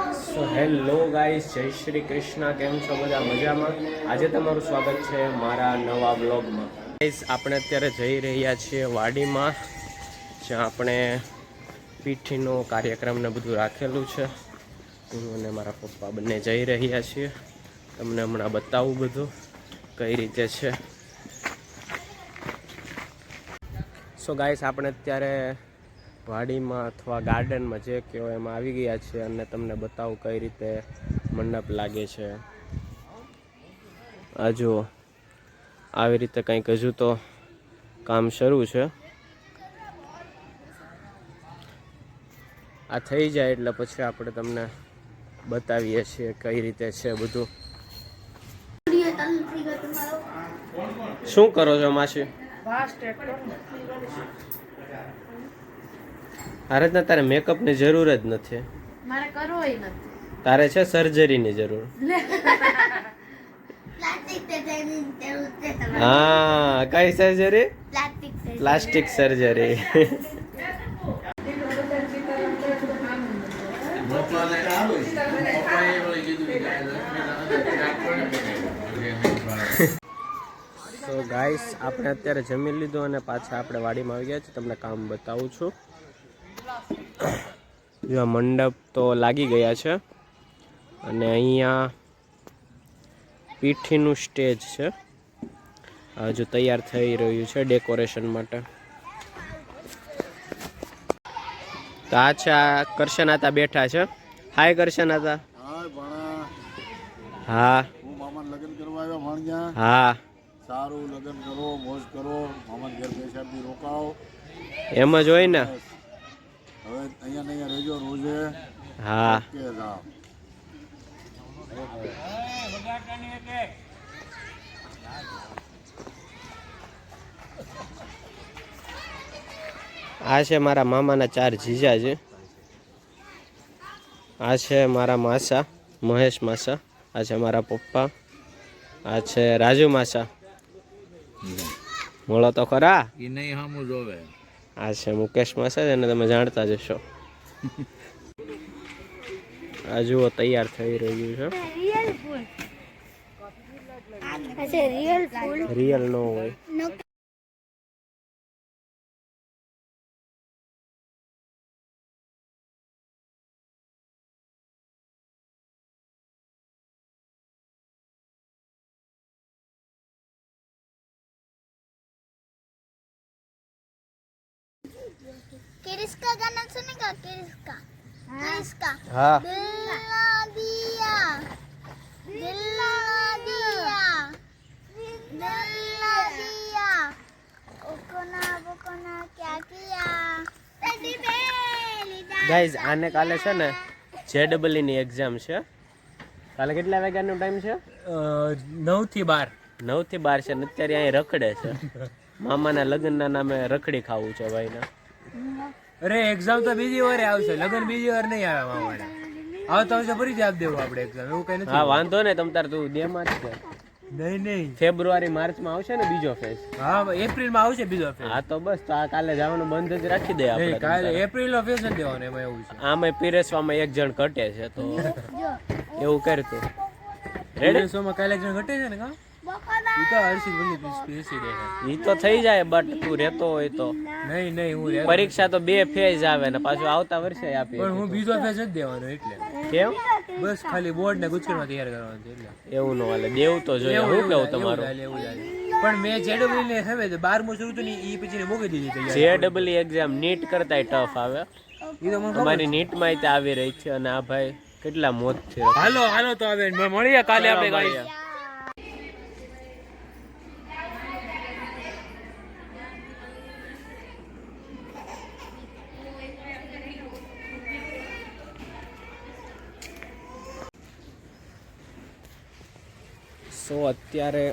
So hello guys, જય શ્રી કૃષ્ણ. કેમ છો બધા? મજામાં? આજે તમારું સ્વાગત છે મારા નવા બ્લોગમાં. ગાઈસ, આપણે અત્યારે જઈ રહ્યા છીએ વાડીમાં, જ્યાં આપણે પીઠીનો કાર્યક્રમ ને બધું રાખેલું છે. હું અને મારા પપ્પા બંને જઈ રહ્યા છીએ. તમને હમણાં બતાવું બધું કઈ રીતે છે. સો ગાઈસ, આપણે અત્યારે વાડીમાં અથવા ગાર્ડનમાં જે કહેવાય એમાં આવી ગયા છે અને તમને બતાવું કઈ રીતે મંડપ લાગે છે. આ જુઓ, આવી રીતે કંઈક હજુ તો કામ શરૂ છે. આ થઈ જાય એટલે પછી આપણે તમને બતાવીએ છીએ કઈ રીતે છે બધું. શું કરો છો માસી? અરે તારે મેકઅપની જરૂર જ નથી. મારે કરવો નથી. તારે છે સર્જરીની જરૂર. હા, કઈ સર્જરી? Plastic surgery. તો ગાઈસ, આપણે અત્યારે જમી લીધું અને પાછા આપણે વાડીમાં આવી ગયા છીએ. તમને કામ બતાવું છું. જો મંડપ તો લાગી ગયા છે અને અહીંયા પીઠીનું સ્ટેજ છે, હજુ તૈયાર થઈ રહ્યું છે ડેકોરેશન માટે. તો આ છે, આ કરશનાતા બેઠા છે. હાય કરશનાતા. હા, લગ્ન કરવા આવ્યા ભાણજા. હા, સારું લગ્ન કરો, મોજ કરો, મામા ઘેર બેસાડી રોકાઓ. એમ જ હોય ને. હવે અહીંયા રહેજો રોજે. હા, કે રામ. આ છે મારા મામાના 4 જીજા છે. આ છે મારા માસા મહેશ માસા. આ છે મારા પપ્પા. આ છે રાજુ માસા. મળો તો ખરા. આ છે મુકેશ માસા, એને તમે જાણતા જ હશો. આ જુઓ, તૈયાર થઈ રહ્યું છે. રિયલ નો હોય. किरिस का गाना सुनेगा? किरिस का હા, दिया ओकोना क्या किया। ગાઈઝ, આને કાલે છે ને JEE ની એક્ઝામ છે. કાલે કેટલા વાગ્યાનો ટાઈમ છે? 9 થી 12. 9 થી 12 છે ને અત્યારે અહીં રખડે છે. મામાના લગ્નના નામે રખડી ખાવું છે ભાઈના. અરે એક્ઝામ તો બીજી વારે આવશે, લગન બીજી વાર નહીં આવે મામાના. આવતા વર્ષે ફરીથી આપી દેવું આપણે એક્ઝામ, એવું કઈ નથી. હા, વાંધો ને, તમ તાર તું દે માં જ. નહીં ફેબ્રુઆરી માર્ચમાં આવશે ને બીજો ફેઝ. હા, એપ્રિલમાં આવશે બીજો ફેઝ. હા, તો બસ તો આ કાલે જવાનું બંધ જ રાખી દે આપણે. નહીં, કાલે એપ્રિલનો ફેઝ જ દેવાનો, એમાં એવું છે. આમાં પીરેસવામાં એક જણ ઘટે છે, તો એવું કરતું. રેડી? શોમાં કાલે એક જણ ઘટે છે ને, કા ઈ તો હર્ષિત બની પીસી દે છે. ઈ તો થઈ જાય, બટ તું રહેતો હોય તો. નહીં હું રહેતો. પરીક્ષા તો 2 ફેઝ આવે ને પાછું આવતા વર્ષે આપીએ. પણ હું બીજો ફેઝ જ દેવાનો, એટલે કેમ? બસ ખાલી બોર્ડ ને ગુજકેટમાં તૈયાર કરવાનું છે એટલે. એવું ન હાલે, દેવું તો જોઈએ. શું કેવું તમારું? પણ મેં JEE ને હવે 12મું શરૂ થયું ને ઈ પછી મૂકી દીધી તૈયાર. JEE એક્ઝામ નીટ કરતાંય ટફ આવે. ઈ તો મને અમારી નીટમાં તે આવી રહી છે અને આ ભાઈ કેટલા મોત છે. હાલો તો હવે મળીએ કાલે આપણે ગાડી. સો અત્યારે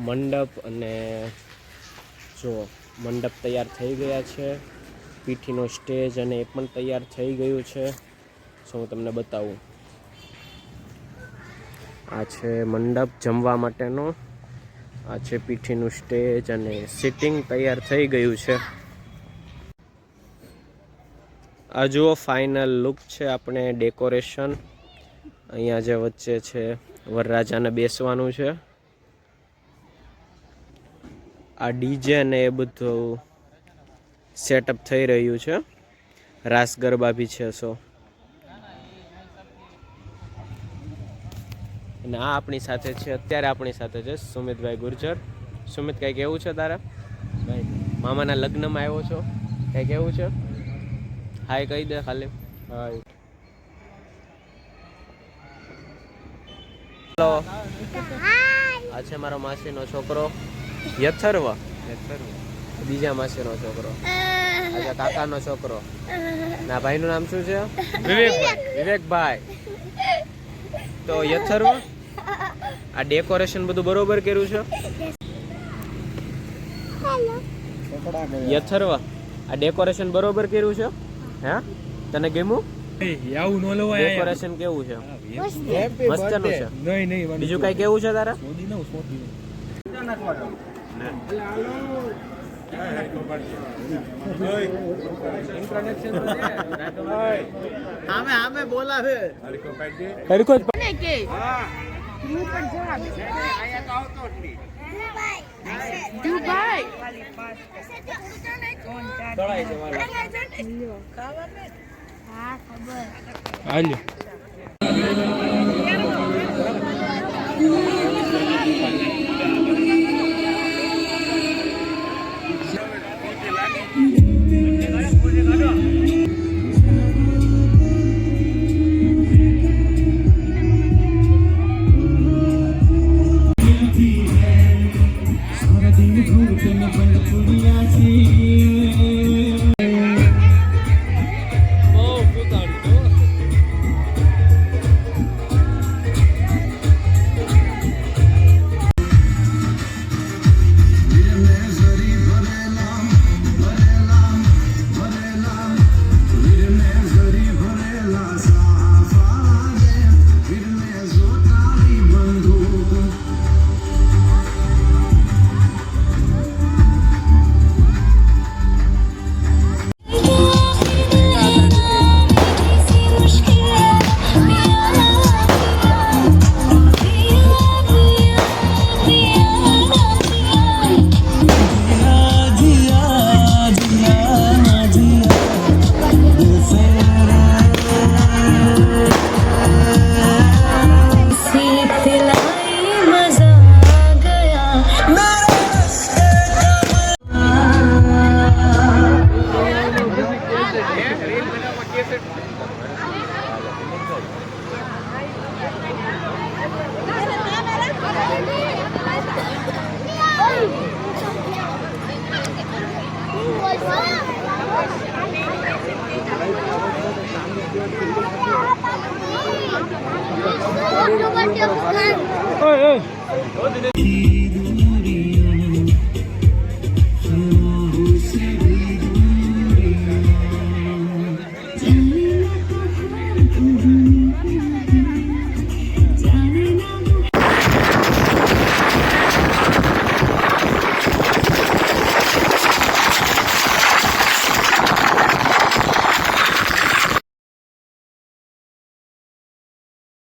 મંડપ અને જો મંડપ તૈયાર થઈ ગયા છે, પીઠીનો સ્ટેજ અને એ પણ તૈયાર થઈ ગયું છે. સો હું તમને બતાવું. આ છે મંડપ જમવા માટેનો, આ છે પીઠીનું સ્ટેજ અને સિટિંગ તૈયાર થઈ ગયું છે. આ જુઓ ફાઇનલ લુક છે આપણે ડેકોરેશન. અહીંયા જે વચ્ચે છે વરરાજાને બેસવાનું છે. આ ડીજે ને એ બધું સેટઅપ થઈ રહ્યું છે. રાસ ગરબા બી છે. અને આ આપણી સાથે છે અત્યારે આપણી સાથે છે સુમિતભાઈ ગુર્જર. સુમિત કંઈ કેવું છે તારા? મામાના લગ્નમાં આવ્યો છો, કંઈ કેવું છે? હાય કહી દે ખાલી. હાય. હેલો, આ છે મારો માસીનો છોકરો યથર્વ. બીજા માસીનો છોકરો. આ કાકાનો છોકરો. ના ભાઈનું નામ શું છે? વિવેકભાઈ. તો યથર્વ, આ ડેકોરેશન બધું બરોબર કર્યું છે? યથર્વ, આ ડેકોરેશન બરોબર કર્યું છે? હે, તને ગમ્યું? આવું ન લેવાય. ડેકોરેશન કેવું છે? મસ્તનું છે. નહીં બીજું કઈ કેવું છે તારા? આમે બોલાવે. Hey, hey.